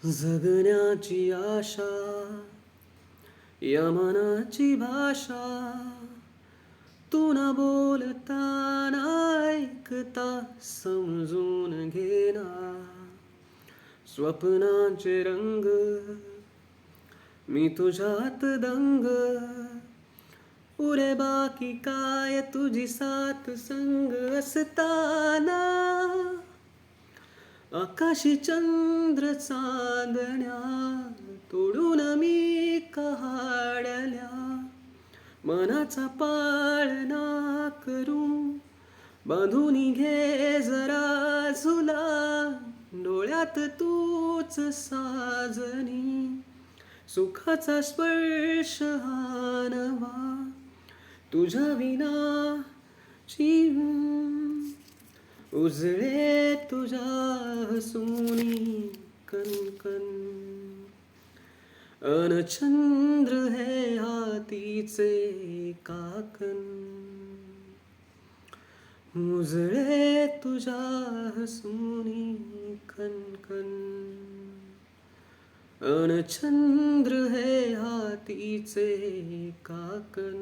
जगण्याची आशा या मनाची भाषा तू न बोलता न ऐकता समजून घेना स्वप्नांचे रंग मी तुझ्यात दंग उरे बाकी काय तुझी साथ संग असताना आकाशी चंद्र चांदण्या तोडून मी काढल्या मनाचा पाळणा करून बांधून घे जरा झुला डोळ्यात तूच साजनी सुखाचा स्पर्श हा नवा तुझ्या विना उजळे तुझ्या हसूनी कणकण अन चंद्र हे हातीचे काकण उजळे तुझ्या हसूनी कणकण अन चंद्र हे हातीचे काकण